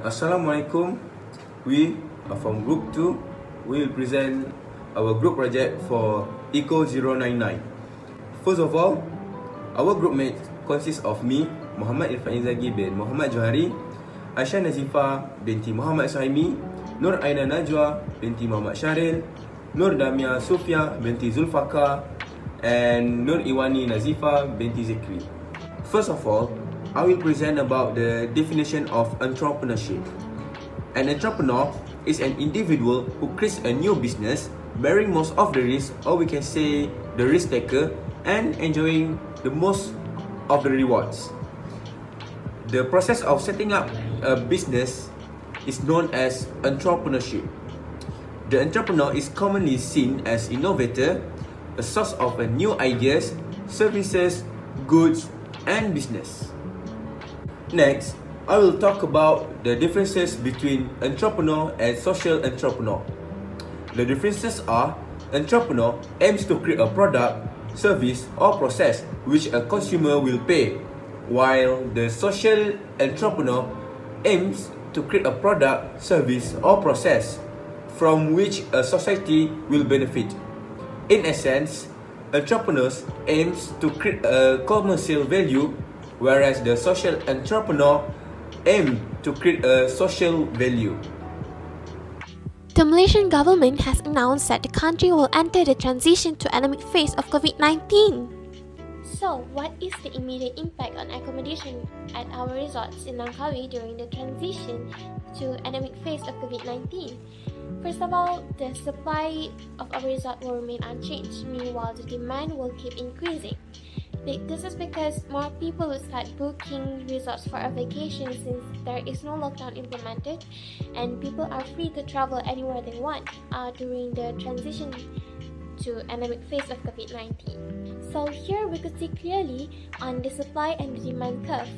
Assalamualaikum. We are from Group 2. We will present our group project for ECO099. First of all, our group mate consists of me, Muhammad Irfan Izagi bin Muhammad Johari, Aisyah Nazifa binti Muhammad Suhaimi, Nur Aina Najwa binti Muhammad Syaril, Nur Damia Sufia binti Zulfaka, and Nur Iwani Nazifa binti Zikri. First of all, I will present about the definition of entrepreneurship. An entrepreneur is an individual who creates a new business, bearing most of the risk, or we can say the risk taker, and enjoying the most of the rewards. The process of setting up a business is known as entrepreneurship. The entrepreneur is commonly seen as innovator, a source of new ideas, services, goods, and business. Next, I will talk about the differences between entrepreneur and social entrepreneur. The differences are: entrepreneur aims to create a product, service, or process which a consumer will pay, while the social entrepreneur aims to create a product, service, or process from which a society will benefit. In essence, entrepreneurs aims to create a commercial value, whereas the social entrepreneur aim to create a social value. The Malaysian government has announced that the country will enter the transition to endemic phase of COVID-19. So, what is the immediate impact on accommodation at our resorts in Langkawi during the transition to endemic phase of COVID-19? First of all, the supply of our resort will remain unchanged, meanwhile the demand will keep increasing. This is because more people will start booking resorts for a vacation since there is no lockdown implemented and people are free to travel anywhere they want during the transition to endemic phase of COVID-19. So here we could see clearly on the supply and the demand curve.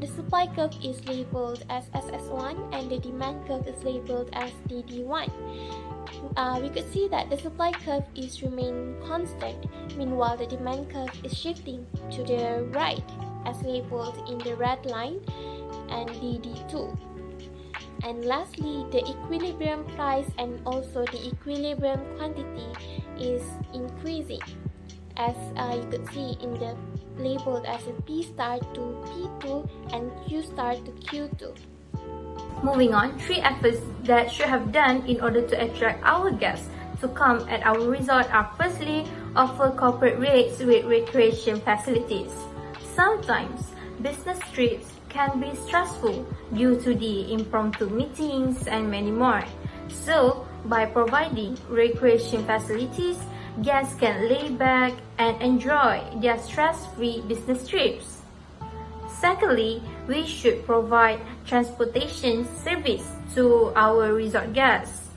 The supply curve is labeled as SS1 and the demand curve is labeled as DD1. We could see that the supply curve is remaining constant, meanwhile the demand curve is shifting to the right as labeled in the red line and DD2. And lastly, the equilibrium price and also the equilibrium quantity is increasing, as you could see in the labeled as a P star to P2 and Q star to Q2. Moving on, 3 efforts that should have done in order to attract our guests to come at our resort are: firstly, offer corporate rates with recreation facilities. Sometimes, business trips can be stressful due to the impromptu meetings and many more. So, by providing recreation facilities, guests can lay back and enjoy their stress-free business trips. Secondly, we should provide transportation service to our resort guests.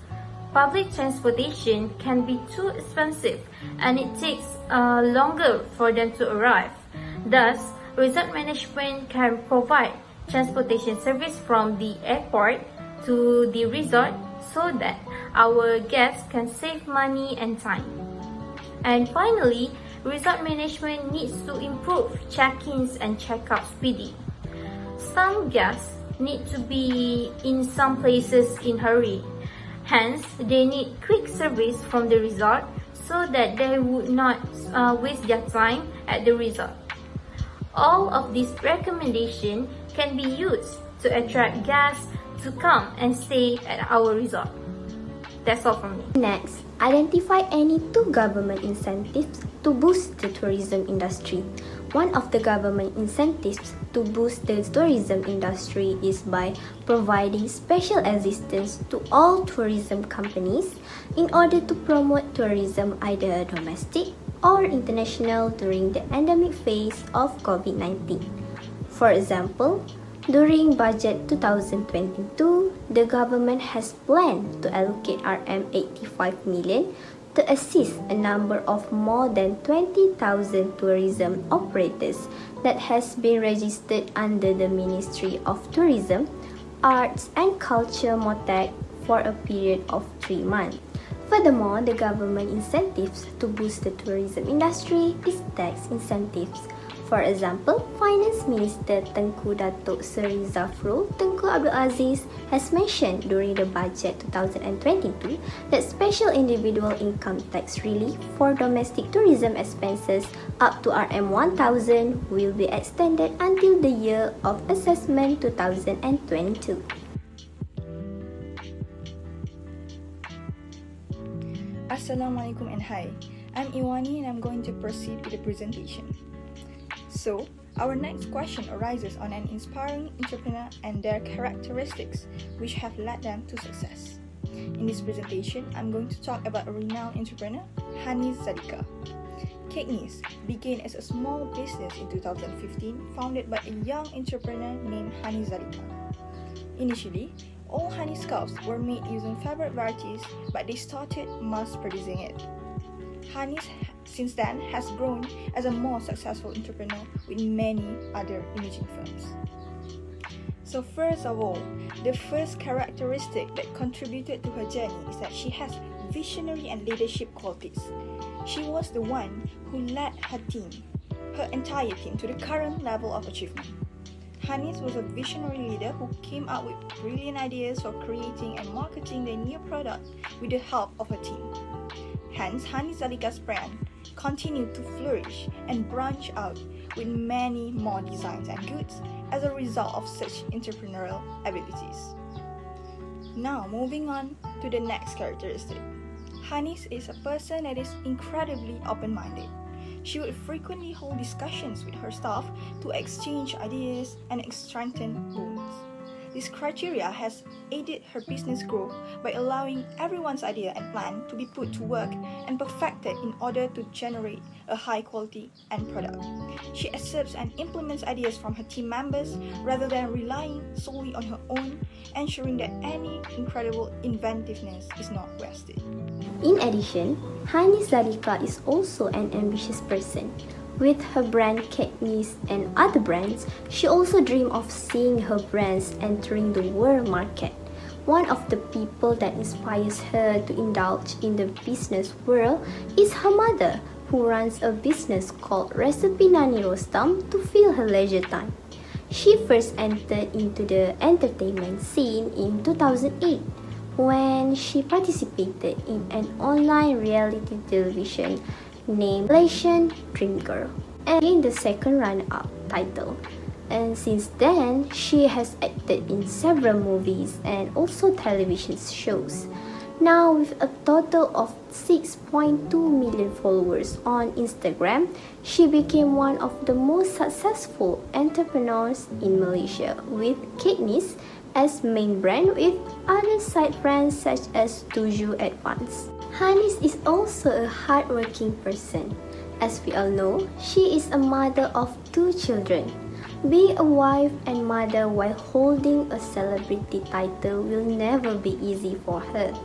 Public transportation can be too expensive and it takes longer for them to arrive. Thus, resort management can provide transportation service from the airport to the resort so that our guests can save money and time. And finally, resort management needs to improve check-ins and check-out speedy. Some guests need to be in some places in hurry. Hence, they need quick service from the resort so that they would not waste their time at the resort. All of these recommendations can be used to attract guests to come and stay at our resort. That's all from me. Next, identify any 2 government incentives to boost the tourism industry. One of the government incentives to boost the tourism industry is by providing special assistance to all tourism companies in order to promote tourism either domestic or international during the endemic phase of COVID-19. For example, during budget 2022, the government has planned to allocate RM85 million to assist a number of more than 20,000 tourism operators that has been registered under the Ministry of Tourism, Arts and Culture MOTAC for a period of 3 months. Furthermore, the government incentives to boost the tourism industry is tax incentives. For example, Finance Minister Tengku Datuk Seri Zafrul Tengku Abdul Aziz has mentioned during the budget 2022 that special individual income tax relief for domestic tourism expenses up to Rm1,000 will be extended until the year of assessment 2022. Assalamualaikum and hi, I'm Iwani and I'm going to proceed with the presentation. So, our next question arises on an inspiring entrepreneur and their characteristics which have led them to success. In this presentation, I'm going to talk about a renowned entrepreneur, Hanis Zadika. Cakenis began as a small business in 2015 founded by a young entrepreneur named Hanis Zadika. Initially, all honey scarves were made using fabric varieties, but they started mass producing it. Hanis since then has grown as a more successful entrepreneur with many other emerging firms. So first of all, the first characteristic that contributed to her journey is that she has visionary and leadership qualities. She was the one who led her entire team to the current level of achievement. Hanis was a visionary leader who came up with brilliant ideas for creating and marketing their new product with the help of her team. Hence, Hanis Zadika's brand continued to flourish and branch out with many more designs and goods as a result of such entrepreneurial abilities. Now, moving on to the next characteristic. Hanis is a person that is incredibly open-minded. She would frequently hold discussions with her staff to exchange ideas and strengthen bonds. This criteria has aided her business growth by allowing everyone's idea and plan to be put to work and perfected in order to generate a high quality end product. She accepts and implements ideas from her team members rather than relying solely on her own, ensuring that any incredible inventiveness is not wasted. In addition, Hanis Zadika is also an ambitious person. With her brand Cakenis and other brands, she also dreams of seeing her brands entering the world market. One of the people that inspires her to indulge in the business world is her mother, who runs a business called Recipe Nani Rostam to fill her leisure time. She first entered into the entertainment scene in 2008 when she participated in an online reality television named Malaysian Dream Girl and gained the second runner-up title. And since then, she has acted in several movies and also television shows. Now, with a total of 6.2 million followers on Instagram, she became one of the most successful entrepreneurs in Malaysia, with Cakenis as main brand with other side brands such as Tuju Advance. Hanis is also a hardworking person. As we all know, she is a mother of 2 children. Being a wife and mother while holding a celebrity title will never be easy for her.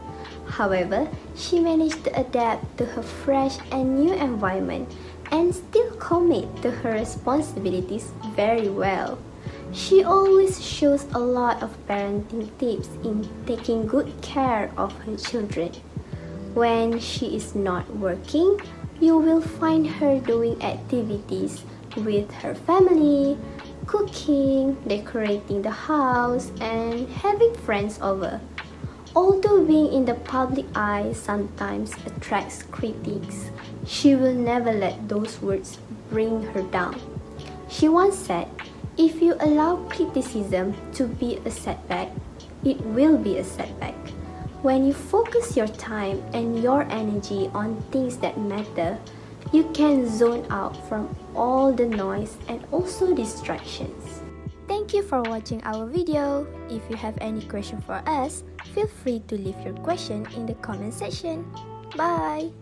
However, she managed to adapt to her fresh and new environment and still commit to her responsibilities very well. She always shows a lot of parenting tips in taking good care of her children. When she is not working, you will find her doing activities with her family, cooking, decorating the house, and having friends over. Although being in the public eye sometimes attracts critics, she will never let those words bring her down. She once said, "If you allow criticism to be a setback, it will be a setback. When you focus your time and your energy on things that matter, you can zone out from all the noise and also distractions." Thank you for watching our video. If you have any question for us, feel free to leave your question in the comment section. Bye!